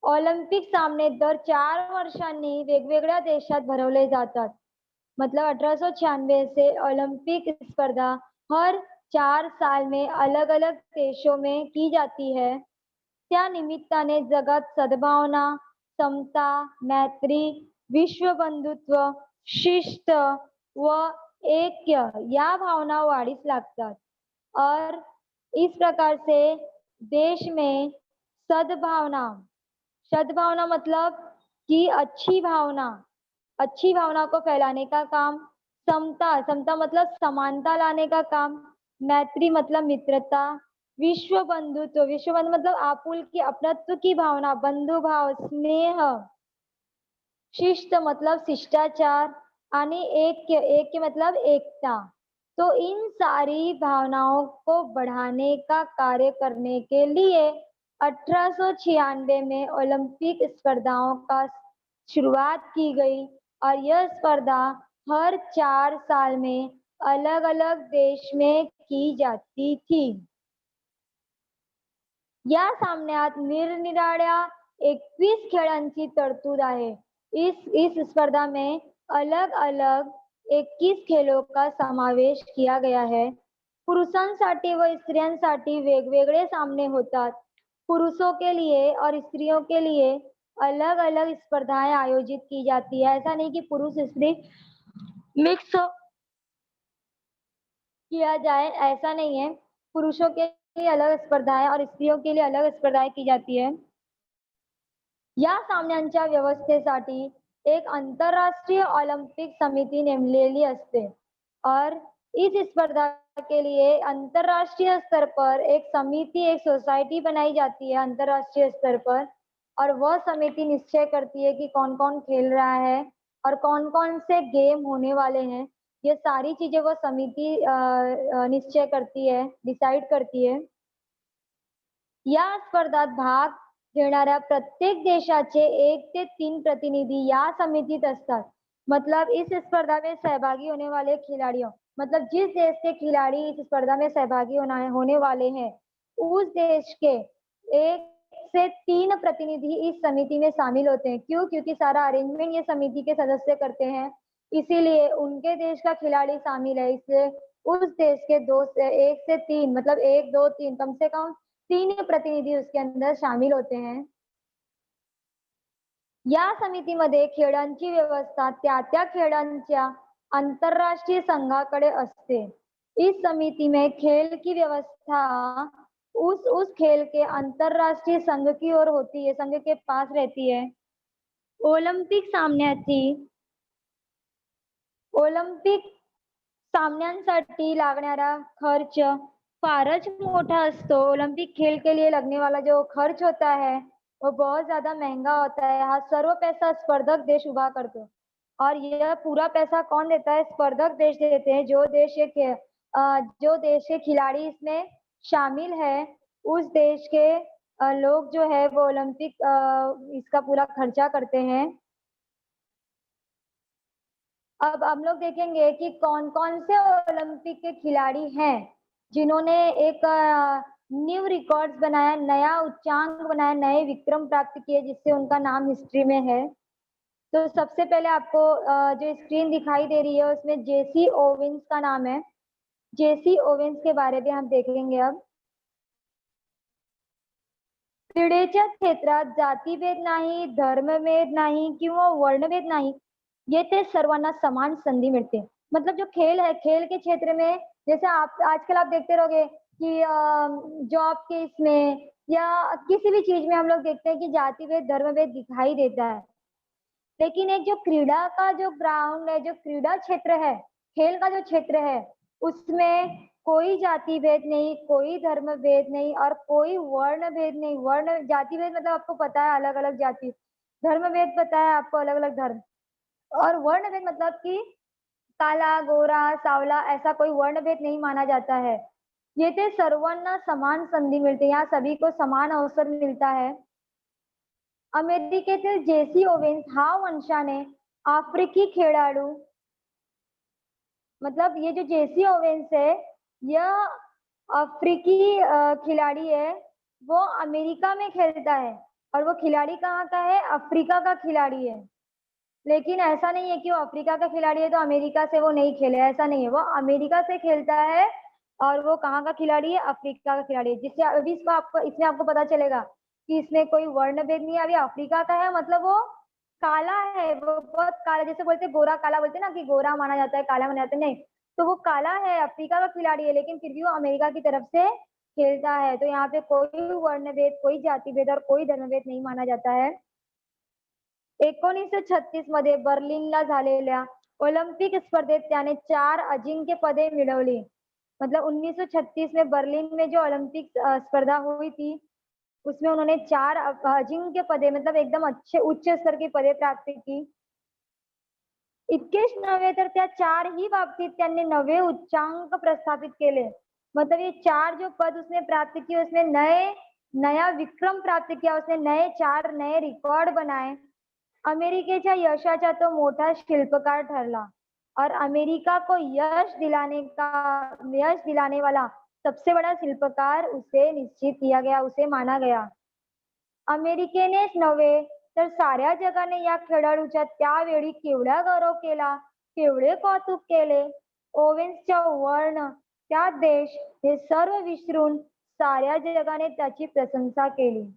ऑलिम्पिक सामने दर 4 वर्षांनी वेगवेगळ्या देशात भरवले जातात। मतलब 1896 से ओलंपिक स्पर्धा हर 4 साल में अलग-अलग देशों में की जाती है। त्या निमित्ताने जगात सद्भावना, समता, मैत्री, विश्व बंधुत्व, शिस्त व ऐक्य या भावना वाढीस लागतात। और इस प्रकार से देश में सद्भावना, सद्भावना मतलब कि अच्छी भावना को फैलाने का काम, समता, समता मतलब समानता लाने का काम, मैत्री मतलब मित्रता, विश्व बंधु मतलब आपुलकी, अपनत्व की भावना, बंधु भाव, स्नेह, शिस्त मतलब शिष्टाचार, आणि ऐक्य मतलब एकता। तो इन सारी भावनाओं को बढ़ाने का कार्य करने के लिए 1896 में ओलंपिक स्पर्धाओं का शुरुआत की गई और यह स्पर्धा हर 4 साल में अलग-अलग देश में की जाती थी। या सामन्यात निरनिराळ्या 21 खेळांची तरतूद आहे। इस स्पर्धा में अलग-अलग 21 खेलों का समावेश किया गया है। पुरुषांसाठी व स्त्रियांसाठी वेगवेगळे सामने होतात। पुरुषों के लिए और स्त्रियों के लिए अलग-अलग स्पर्धाएं आयोजित की जाती है। ऐसा नहीं कि पुरुष स्त्री मिक्स किया जाए, ऐसा नहीं है। पुरुषों के लिए अलग स्पर्धाएं और स्त्रियों के लिए अलग स्पर्धाएं की जाती है। या सामन्यांच्या व्यवस्थेसाठी एक आंतरराष्ट्रीय ओलंपिक समिति नेमलेली असते और इस स्पर्धा के लिए अंतरराष्ट्रीय स्तर पर एक समिति, एक सोसाइटी बनाई जाती है अंतरराष्ट्रीय स्तर पर, और वह समिति निश्चय करती है कि कौन-कौन खेल रहा है और कौन-कौन से गेम होने वाले हैं। ये सारी चीजें वह समिति निश्चय करती है, डिसाइड करती है। या स्पर्धात भाग घेणाऱ्या प्रत्येक देशाचे 1 से 3 प्रतिनिधि या समितीत असतात। मतलब इस स्पर्धा में सहभागी होने वाले खिलाड़ियों, मतलब जिस देश के खिलाड़ी इस स्पर्धा में सहभागी होने वाले हैं, उस देश के 1 से 3 प्रतिनिधि इस समिति में शामिल होते हैं। क्यों? क्योंकि सारा अरेंजमेंट ये समिति के सदस्य करते हैं, इसीलिए उनके देश का खिलाड़ी शामिल है। इसलिए उस देश के 1 से 3 मतलब 1, 2, 3 कम से कम 3 प्रतिनिधि उसके अंदर शामिल होते हैं। या समितीमध्ये खेळांची व्यवस्था त्या खेळांच्या आंतरराष्ट्रीय संघाकडे असते। इस समिति में खेल की व्यवस्था उस खेल के अंतरराष्ट्रीय संघ की ओर होती है, संघ के पास रहती है। ओलंपिक सामन्यांसाठी लागणारा खर्च फारच मोटा असतो। ओलंपिक खेल के लिए लगने वाला जो खर्च होता है वो बहुत ज्यादा महंगा होता है। हा सर्व पैसा स्पर्धक देश उभा करतो और यह पूरा पैसा कौन देता है? स्पर्धक देश देते हैं। जो देश के खिलाड़ी इसमें शामिल है, उस देश के लोग जो है वो ओलंपिक इसका पूरा खर्चा करते हैं। अब हम लोग देखेंगे कि कौन कौन से ओलंपिक के खिलाड़ी हैं जिन्होंने एक न्यू रिकॉर्ड्स बनाया, नया उच्चांक बनाया, नए विक्रम प्राप्त किए, जिससे उनका नाम हिस्ट्री में है। तो सबसे पहले आपको जो स्क्रीन दिखाई दे रही है उसमें जेसी ओवेंस का नाम है। जेसी ओवेंस के बारे में हम देखेंगे अब। क्रीडेच्या क्षेत्रात जातीभेद नाही, धर्मभेद नाही किंवा वर्णभेद नाही, येथे सर्वांना समान संधि मिलते। मतलब जो खेल है, खेल के क्षेत्र में जैसे आप आजकल आप देखते रहोगे कि जॉब के इसमें या किसी भी चीज में हम लोग देखते हैं कि जातिभेद धर्मभेद दिखाई देता है। लेकिन एक जो क्रीड़ा का जो ग्राउंड है, जो क्रीड़ा क्षेत्र है, खेल का जो क्षेत्र है, उसमें कोई जाति भेद नहीं, कोई धर्म भेद नहीं और कोई वर्ण भेद नहीं। वर्ण जाति भेद मतलब आपको पता है अलग अलग जाति, धर्म भेद पता है आपको अलग अलग धर्म, और वर्ण भेद मतलब कि काला गोरा सावला ऐसा कोई वर्ण भेद नहीं माना जाता है। ये ते सर्वांना समान संधी मिळते, यहाँ सभी को समान अवसर मिलता है। अमेरिकेतील जेसी ओवेन्स हा वंशाने आफ्रिकी खेळाडू, मतलब ये जो जेसी ओवेन्स है यह अफ्रीकी खिलाड़ी है, वो अमेरिका में खेलता है और वो खिलाड़ी कहाँ का है, अफ्रीका का खिलाड़ी है। लेकिन ऐसा नहीं है कि वो अफ्रीका का खिलाड़ी है तो अमेरिका से वो नहीं खेले, ऐसा नहीं है, वो अमेरिका से खेलता है और वो कहाँ का खिलाड़ी है, अफ्रीका का खिलाड़ी है। जिससे अभी इसको आपको इसमें आपको पता चलेगा कि इसमें कोई वर्ण भेद नहीं है। अभी अफ्रीका का है मतलब वो काला है, वो बहुत काला, जैसे बोलते गोरा काला बोलते ना कि गोरा माना जाता है काला माना जाता है, नहीं, तो वो काला है, अफ्रीका का खिलाड़ी है, लेकिन फिर भी वो अमेरिका की तरफ से खेलता है। तो यहाँ पे कोई वर्ण भेद, कोई जाति भेद और कोई धर्म भेद नहीं माना जाता है। 1936 मध्ये बर्लिनला झालेल्या ओलंपिक स्पर्धेत त्याने 4 अजिंक्यपदे मिळवली। मतलब 1936 में बर्लिन में जो ओलंपिक स्पर्धा हुई थी उसमें उन्होंने 4 अजिंक्य मतलब एकदम अच्छे उच्च स्तर की पदे प्राप्त की। इतकेच नव्हे तर त्या 4 ही बाबतीत त्यांनी नवे उच्चांक प्रस्थापित केले। मतलब ये 4 जो पद उसने प्राप्त किए उसमें नया विक्रम प्राप्त किया, उसने नए 4 नए रिकॉर्ड बनाए। अमेरिकेच्या यशाचा तो मोठा शिल्पकार ठरला और अमेरिका को यश दिलाने वाला सबसे बड़ा शिल्पकार उसे निश्चित किया गया, उसे माना गया। अमेरिकेनेच नव्हे तर साऱ्या जगाने या खेळाडूचा त्यावेळी केवढा गौरव केला, केवढे कौतुक केले। ओवेन्सचा वर्ण, त्या देश हे सर्व विसरून साऱ्या जगाने त्याची प्रशंसा केली।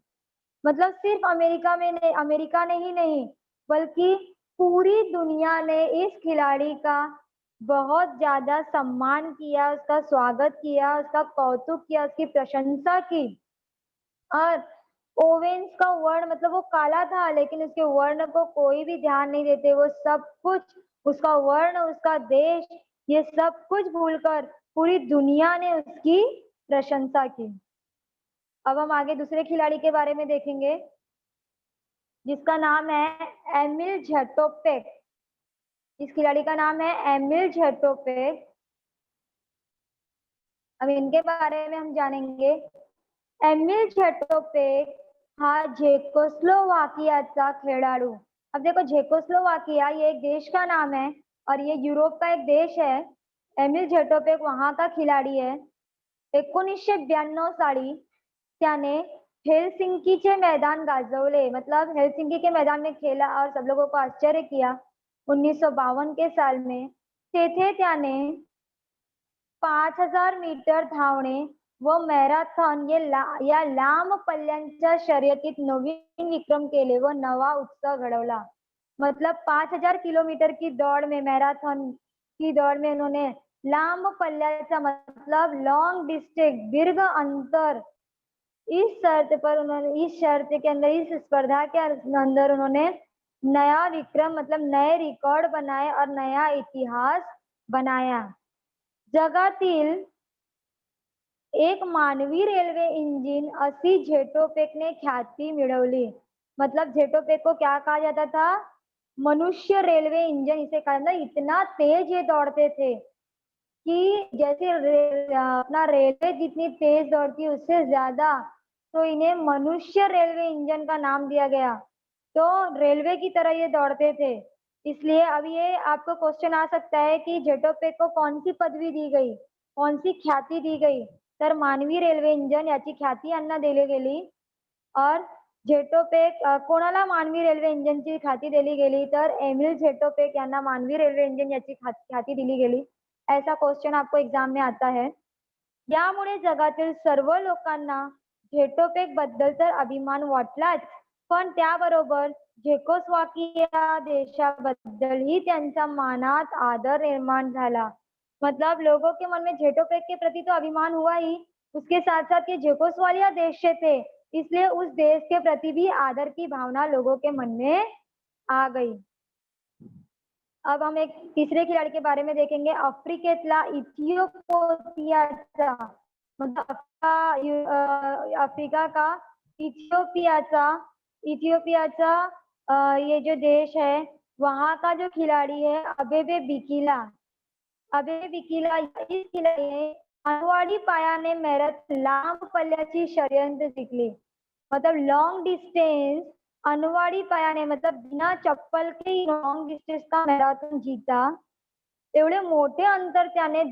मतलब सिर्फ अमेरिका में नहीं, अमेरिका ने ही नहीं बल्कि पूरी दुनिया ने इस खिलाड़ी का बहुत ज्यादा सम्मान किया, उसका स्वागत किया, उसका कौतुक किया, उसकी प्रशंसा की। और ओवेन्स का वर्ण मतलब वो काला था लेकिन उसके वर्ण को कोई भी ध्यान नहीं देते, वो सब कुछ उसका वर्ण, उसका देश, ये सब कुछ भूलकर पूरी दुनिया ने उसकी प्रशंसा की। अब हम आगे दूसरे खिलाड़ी के बारे में देखेंगे जिसका नाम है एमिल झटोपेक। इस खिलाड़ी का नाम है एमिल झटोपेक। अब इनके बारे में हम जानेंगे। एमिल झटोपेक हा झेकोस्लोवाकियाचा खेळाडू। अब देखो झेकोस्लोवाकिया ये एक देश का नाम है और ये यूरोप का एक देश है। एमिल झटोपेक वहां का खिलाड़ी है। 1992 साली त्याने हेलसिंकीचे मैदान गाजवले, मतलब हेलसिंकी के मैदान में खेला और सब लोगों को आश्चर्य किया। 1952 के साल में तेथे त्याने 5000 मीटर धावणे व मॅरेथॉन या लांब पल्ल्यांच्या शर्यतीत नवीन विक्रम केले व नवा उत्सव घडवला। मतलब 5000 किलोमीटर की दौड़ में, मैराथन की दौड़ में उन्होंने लांब पल्ल्याचा मतलब लॉन्ग डिस्टेंस, दीर्घ अंतर, इस शर्त के अंदर, इस स्पर्धा के अंदर उन्होंने नया विक्रम मतलब नए रिकॉर्ड बनाए और नया इतिहास बनाया। जगातील एक मानवी रेलवे इंजिन असी झेटोपेक ने ख्याति मिळवली। मतलब झेटोपेक को क्या कहा जाता था, मनुष्य रेलवे इंजन इसे कहा जाता। इतना तेज ये दौड़ते थे कि जैसे अपना रेलवे जितनी तेज दौड़ती है उससे ज्यादा तो इन्हें मनुष्य रेलवे इंजन का नाम दिया गया। तो रेलवे की तरह ये दौड़ते थे। इसलिए अब ये आपको क्वेश्चन आ सकता है कि जेटोपेक को कौन सी पदवी दी गई, कौन सी ख्याति दी गई? तर मानवी रेल्वे इंजन याची ख्याती यांना दिली गेली। और झेटोपेक कोणाला मानवी रेल्वे इंजिनची ख्याती दिली गेली? तर एमिल झेटोपेक यांना मानवी रेल्वे इंजिन याची ख्याती दिली गेली। ऐसा क्वेश्चन आपको एग्जाम में आता है। यामुळे जगातील सर्व लोकांना झेटोपेक बद्दल तर अभिमान वाटलाच, पण त्याबरोबर झेकोस्लोवाकिया देशाबद्दलही त्यांच्या मनात आदर निर्माण झाला। मतलब लोगों के मन में झेटोपेक के प्रति तो अभिमान हुआ ही, उसके साथ साथ ये झेकोस्लोवाकिया देश से थे, इसलिए उस देश के प्रति भी आदर की भावना लोगों के मन में आ गई। अब हम एक तीसरे खिलाड़ी के बारे में देखेंगे, अफ्रिकेतला इथियोपियाचा मतलब अफ्रीका का इथियोपियाचा इथियोपियाचा ये जो देश है, वहाँ का जो खिलाड़ी है अबेबे बिकिला। अबेबे बिकिला इस खिलाड़ी ने अनवाडी पायाने मैराथन लांब पल्ल्याची शर्यत जिंकली। मतलब लॉन्ग डिस्टेंस अनवाडी पायाने मतलब बिना चप्पल के लॉन्ग डिस्टेंस का मैराथन जीता। एवढे मोठे अंतर त्याने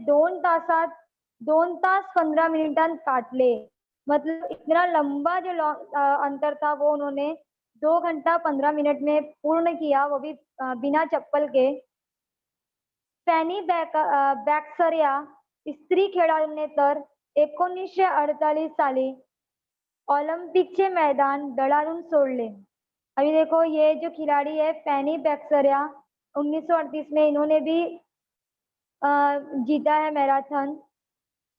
2 तास 15 मिनिटांत काटले। मतलब इतना लंबा जो अंतर था वो उन्होंने 2 घंटा 15 मिनट में पूर्ण किया, वो भी बिना चप्पल के। फॅनी बॅक्सर स्त्री खेळाडूने तर 1948 साली ओलंपिकचे मैदान दळावून सोडले। अभी देखो ये जो खिलाड़ी है फैनी बैक्सरिया 1938 में इन्होंने भी जीता है मैराथन।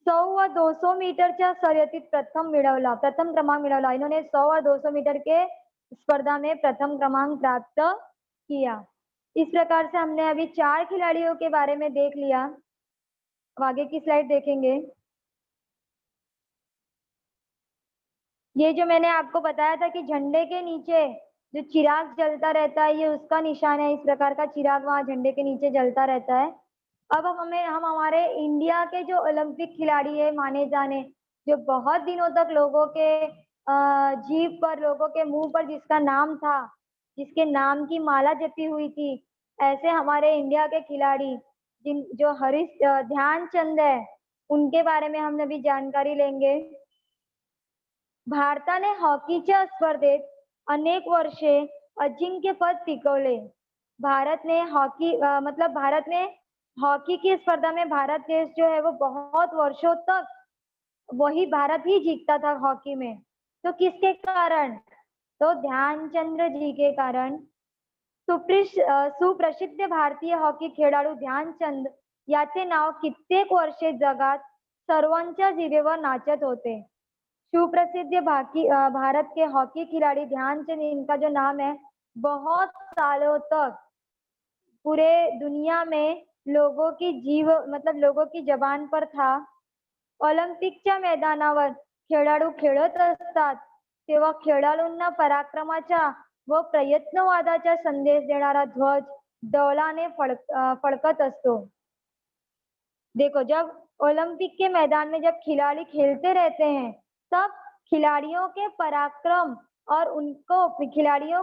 100 व 200 मीटरच्या शर्यतीत प्रथम क्रमांक मिळवला। इन्होंने 100 और 200 मीटर के स्पर्धा में प्रथम क्रमांक प्राप्त किया। इस प्रकार से हमने अभी 4 खिलाड़ियों के बारे में देख लिया। अब आगे की स्लाइड देखेंगे। ये जो मैंने आपको बताया था कि झंडे के नीचे जो चिराग जलता रहता है, ये उसका निशान है। इस प्रकार का चिराग वहाँ झंडे के नीचे जलता रहता है। अब हम हमारे इंडिया के जो ओलंपिक खिलाड़ी है माने जाने, जो बहुत दिनों तक लोगों के जीभ पर, लोगों के मुंह पर जिसका नाम था, जिसके नाम की माला जपी हुई थी, ऐसे हमारे इंडिया के खिलाड़ी जो ध्यानचंद है, उनके बारे में हम अभी जानकारी लेंगे। भारताने हॉकीच्या स्पर्धेत अनेक वर्षे अजिंक्यपद टिकवले। भारत में हॉकी की स्पर्धा में भारत देश जो है वो बहुत वर्षों तक वही भारत ही जीतता था हॉकी में। तो किसके कारण? तो ध्यानचंद्र जी के कारण। सुप्रसिद्ध भारतीय हॉकी खेळाडू ध्यानचंद याचे नाव कित्येक वर्षे जगात सर्वांच्या जिभेवर नाचत होते। सुप्रसिद्ध भारत के हॉकी खिलाड़ी ध्यानचंद, इनका जो नाम है बहुत सालों तक पूरे दुनिया में लोगों की जबान पर था। ऑलिम्पिकच्या मैदानावर खेळाडू खेळत असतात तेव्हा खेळाडूंना पराक्रमाचा व प्रयत्नवादाचा संदेश देणारा ध्वज डौलाने फडकत असतो। देखो, जब ओलंपिक के मैदान में जब खिलाड़ी खेलते रहते हैं, तब खिलाड़ियों को पराक्रम और उनको प्रयत्न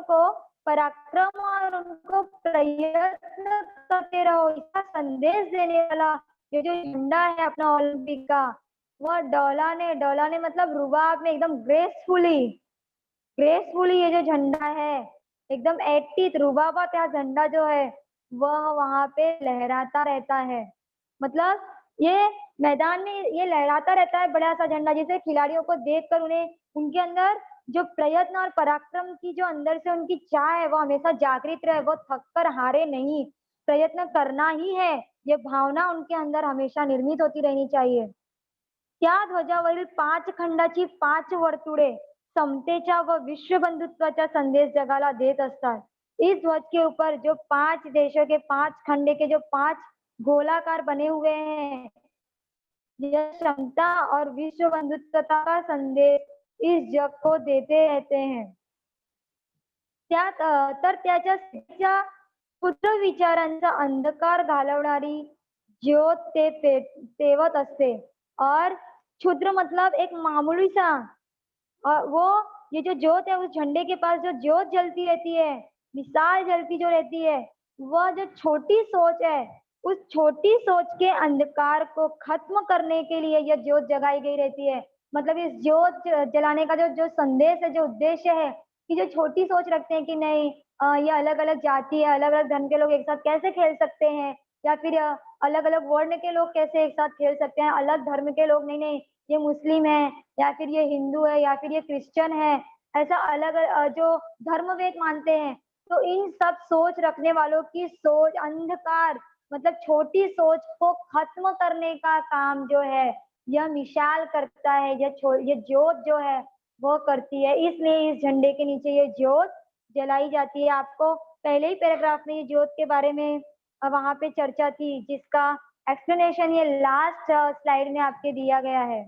करते रहो, इसका संदेश देने वाला ये जो झंडा है अपना ओलंपिक का, वह डौलाने मतलब रुबाब में एकदम ग्रेसफुली ये जो झंडा है एकदम 80 रुबाबा क्या झंडा जो है वह वहां पे लहराता रहता है। मतलब ये मैदान में ये लहराता रहता है बड़ा सा झंडा, जिसे खिलाड़ियों को देखकर उनके अंदर जो प्रयत्न और पराक्रम की जो अंदर से उनकी चाह है वो हमेशा जागृत रहे, वो थक कर हारे नहीं, प्रयत्न करना ही है, ये भावना उनके अंदर हमेशा निर्मित होती रहनी चाहिए। त्या ध्वजावरील 5 खंडाची 5 वर्तुळे समतेचा व विश्व बंधुत्वाचा संदेश जगाला देत असतात। इस ध्वज के ऊपर जो 5 देशों के 5 खंडे के जो 5 गोलाकार बने हुए हैं, यह क्षमता और विश्व बंधुत्वता का संदेश इस जग को देते रहते हैं। त्याच्या क्षुद्र विचारांचा अंधकार घालवणारी ज्योत ते तेवत असते। और क्षुद्र मतलब एक मामूली सा और वो ये जो ज्योत है, उस झंडे के पास जो ज्योत जलती रहती है, मिसाल जलती जो रहती है, वह जो छोटी सोच है, उस छोटी सोच के अंधकार को खत्म करने के लिए यह ज्योत जगाई गई रहती है। मतलब इस ज्योत जलाने का जो जो संदेश है, जो उद्देश्य है, कि जो छोटी सोच रखते हैं कि नहीं, ये अलग अलग जाति है, अलग अलग धर्म के लोग एक साथ कैसे खेल सकते हैं, या फिर अलग अलग वर्ण के लोग कैसे एक साथ खेल सकते हैं, अलग धर्म के लोग, नहीं नहीं, ये मुस्लिम है, या फिर ये हिंदू है, या फिर ये क्रिश्चियन है, ऐसा अलग जो धर्मवेद मानते हैं। तो इन सब सोच रखने वालों की सोच, अंधकार मतलब छोटी सोच को खत्म करने का काम जो है, यह मिसाल करता है, ये ज्योत जो है वो करती है। इसलिए इस झंडे के नीचे ये ज्योत जलाई जाती है। आपको पहले ही पैराग्राफ में ये ज्योत के बारे में वहां पे चर्चा थी, जिसका एक्सप्लेनेशन ये लास्ट स्लाइड में आपके दिया गया है।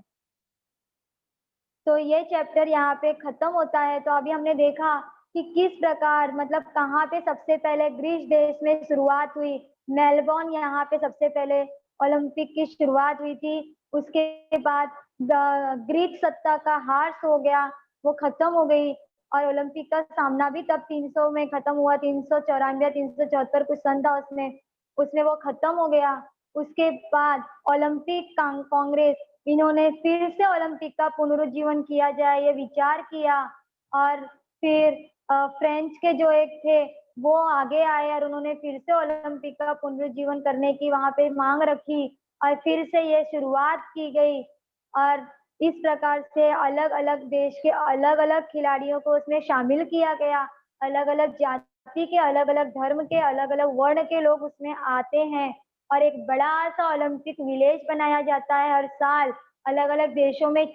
तो ये चैप्टर यहाँ पे खत्म होता है। तो अभी हमने देखा कि किस प्रकार, मतलब कहाँ पे सबसे पहले ग्रीस देश में शुरुआत हुई, मेलबोर्न यहाँ पे सबसे पहले ओलंपिक की शुरुआत हुई थी। उसके बाद ग्रीक सत्ता का हार हो गया, वो खत्म हो गई, और ओलंपिक का सामना भी तब 300 में खत्म हुआ, 394 374 कुछ सन था उसमें, उसमें वो खत्म हो गया। उसके बाद ओलंपिक कांग्रेस, इन्होंने फिर से ओलंपिक का पुनरुज्जीवन किया जाए ये विचार किया, और फिर फ्रेंच के जो एक थे वो आगे आए और उन्होंने फिर से ओलंपिक का पुनरुज्जीवन करने की वहां पे मांग रखी, और फिर से ये शुरुआत की गई। और इस प्रकार से अलग अलग देश के अलग अलग खिलाड़ियों को उसमें शामिल किया गया, अलग अलग जाति के, अलग अलग धर्म के, अलग अलग वर्ण के लोग उसमें आते हैं, और एक बड़ा सा ओलंपिक विलेज बनाया जाता है हर साल। अलग अलग देशों में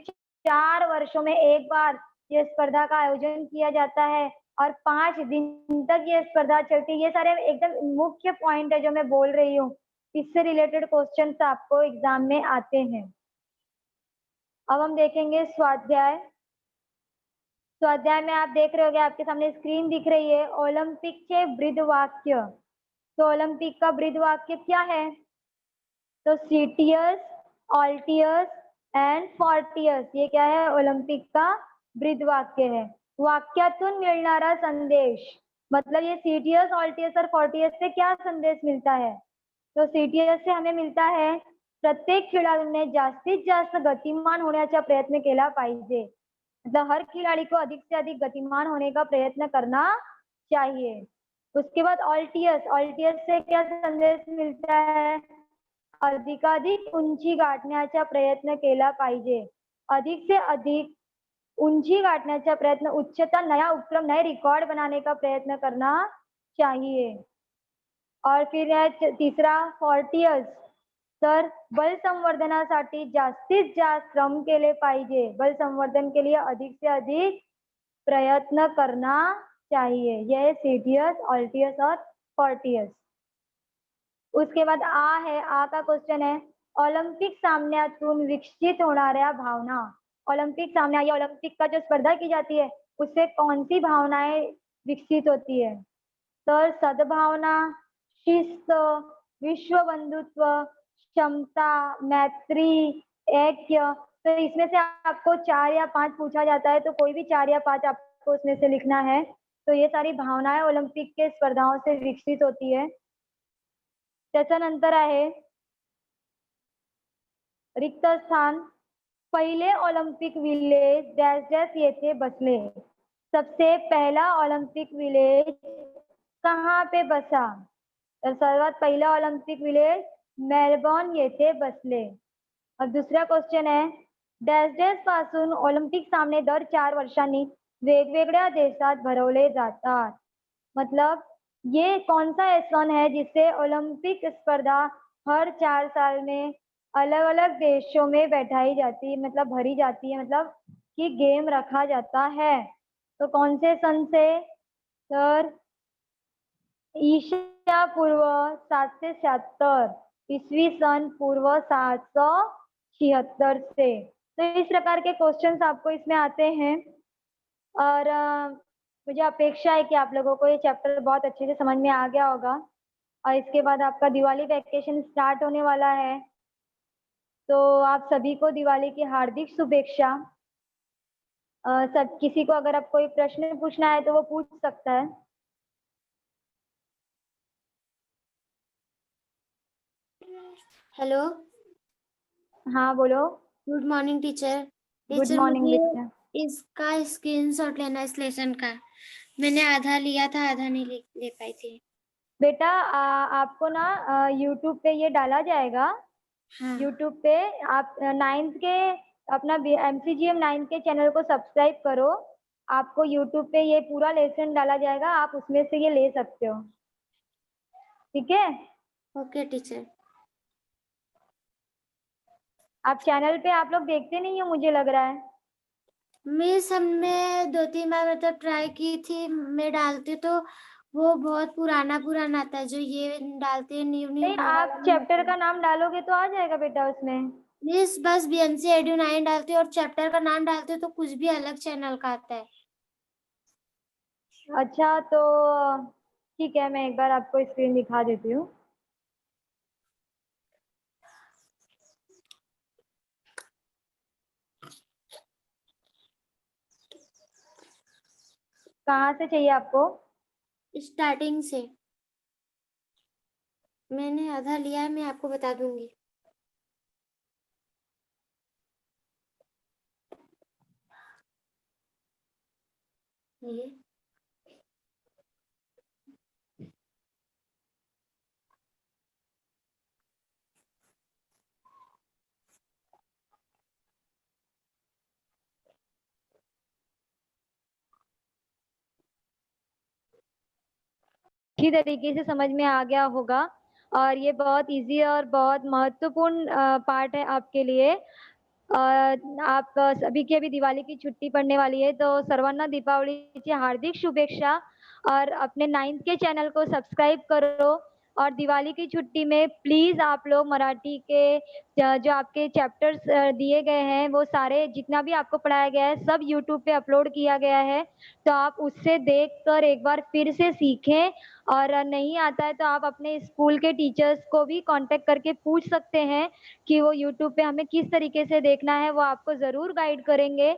4 वर्षों में एक बार ये स्पर्धा का आयोजन किया जाता है, और 5 दिन तक ये स्पर्धा चलती है। ये सारे एकदम मुख्य पॉइंट है जो मैं बोल रही हूँ, इससे रिलेटेड क्वेश्चन आपको एग्जाम में आते हैं। अब हम देखेंगे स्वाध्याय। स्वाध्याय में आप देख रहे होंगे, आपके सामने स्क्रीन दिख रही है, ओलंपिक के ब्रीदवाक्य। तो ओलंपिक का ब्रीदवाक्य क्या है? तो सीटियस, ऑल्टियस एंड फोर्टियस, ये क्या है? ओलंपिक का ब्रीदवाक्य है। वाक्यातून मिळणारा संदेश, मतलब ये सीटियस, ऑल्टियस और फोर्टियस से क्या संदेश मिलता है? तो सीटीएस से हमें मिलता है, प्रत्येक खिलाडूने जास्तीत जास्त गतिमान होण्याचा प्रयत्न केला पाहिजे। मतलब हर खिलाड़ी को अधिक से अधिक गतिमान होने का प्रयत्न करना चाहिए। उसके बाद ऑल्टियस, ऑल्टियस से क्या संदेश मिलता है? अधिकाधिक उंची गाठण्याचा प्रयत्न केला पाहिजे। अधिक से अधिक ऊंची गाठण्याचा प्रयत्न, उच्चता, नया उपक्रम, नए रिकॉर्ड बनाने का प्रयत्न करना चाहिए। और फिर है तीसरा फोर्टियस, तर बल संवर्धनासाठी जास्तीत जास्त श्रम केले पाहिजे। बल संवर्धन के लिए अधिक से अधिक प्रयत्न करना चाहिए। यह सीटियस, ऑल्टियस और फोर्टियस। उसके बाद आ है, आ का क्वेश्चन है, ओलंपिक सामन्यातून विकसित होणाऱ्या भावना। ओलंपिक सामना या ओलंपिक का जो स्पर्धा की जाती है, उससे कौन सी भावनाएं विकसित होती है? तो सद्भावना, शिस्त, विश्व बंधुत्व, क्षमता, मैत्री, ऐक्य। तो इसमें से आपको 4 या 5 पूछा जाता है, तो कोई भी 4 या 5 आपको उसमें से लिखना है। तो ये सारी भावनाएं ओलंपिक के स्पर्धाओं से विकसित होती है। त्याच्यानंतर आहे रिक्त स्थान, पहले ओलंपिक विलेज डैश डैश येथे बसले। सबसे पहला ओलंपिक विलेज कहाँ पे बसा? तर सर्वात पहिला ऑलिम्पिक विलेज मेलबॉर्न येथे बसले। और दूसरा क्वेश्चन है, डॅश डॅश पासून ऑलिम्पिक सामने दर 4 वर्षांनी वेगवेगळ्या देशात भरवले जातात। मतलब ये कौन सा ऐसा है जिससे ओलंपिक स्पर्धा हर 4 साल में अलग अलग देशों में बैठाई जाती है, मतलब भरी जाती है, मतलब कि गेम रखा जाता है। तो कौन से सन से? सर ईशा पूर्व 776, ईस्वी सन पूर्व 776 से। तो इस प्रकार के क्वेश्चंस आपको इसमें आते हैं। और मुझे अपेक्षा है कि आप लोगों को ये चैप्टर बहुत अच्छे से समझ में आ गया होगा। और इसके बाद आपका दिवाली वैकेशन स्टार्ट होने वाला है, तो आप सभी को दिवाली की हार्दिक शुभेच्छा। सब किसी को अगर आप कोई प्रश्न पूछना है तो वो पूछ सकता है। हेलो। हाँ, बोलो। Good morning teacher. Good teacher morning मुझे बेटा। इसका स्क्रीनशॉट लेना है इस लेसन का। मैंने आधा लिया था, आधा नहीं ले पाई थी। बेटा आपको ना यूट्यूब पे ये डाला जाएगा। हाँ। यूट्यूब पे आप 9th के अपना MCGM 9th के चैनल को सब्सक्राइब करो। आपको यूट्यूब पे ये पूरा लेसन डाला जाएगा, आप उसमें से ये ले सकते हो। ठीक है। Okay teacher. आप चैनल पे आप लोग देखते नहीं हो, मुझे लग रहा है। मिस हमने 2-3 बार मतलब ट्राई की थी, मैं डालती तो वो बहुत पुराना पुराना आता है, जो ये डालते हैं न्यू न्यू नहीं, वो वाला आप नहीं चैप्टर आता। का नाम डालोगे तो आ जाएगा बेटा उसमें। मिस बस BMC एडू 9 डालती और चैप्टर का नाम डालते तो कुछ भी अलग चैनल का आता है। अच्छा, तो ठीक है, मैं एक बार आपको स्क्रीन दिखा देती हूँ। कहाँ से चाहिए आपको? स्टार्टिंग से मैंने आधा लिया है, मैं आपको बता दूंगी। ये अच्छी तरीके से समझ में आ गया होगा। और ये बहुत इजी और बहुत महत्वपूर्ण पार्ट है आपके लिए। आप सभी की अभी दिवाली की छुट्टी पड़ने वाली है, तो सर्वांना दीपावलीची हार्दिक शुभेच्छा। और अपने 9th के चैनल को सब्सक्राइब करो। और दिवाली की छुट्टी में प्लीज आप लोग मराठी के जो आपके चैप्टर्स दिए गए हैं, वो सारे जितना भी आपको पढ़ाया गया है सब यूट्यूब पे अपलोड किया गया है। तो आप उससे देखकर एक बार फिर से सीखें। और नहीं आता है तो आप अपने स्कूल के टीचर्स को भी कांटेक्ट करके पूछ सकते हैं कि वो यूट्यूब पे हमें किस तरीके से देखना है, वो आपको ज़रूर गाइड करेंगे।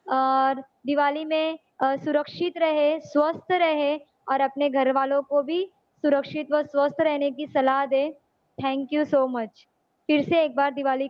और दिवाली में सुरक्षित रहे, स्वस्थ रहे और अपने घर वालों को भी सुरक्षित व स्वस्थ रहने की सलाह दें। Thank you so much. फिर से एक बार दिवाली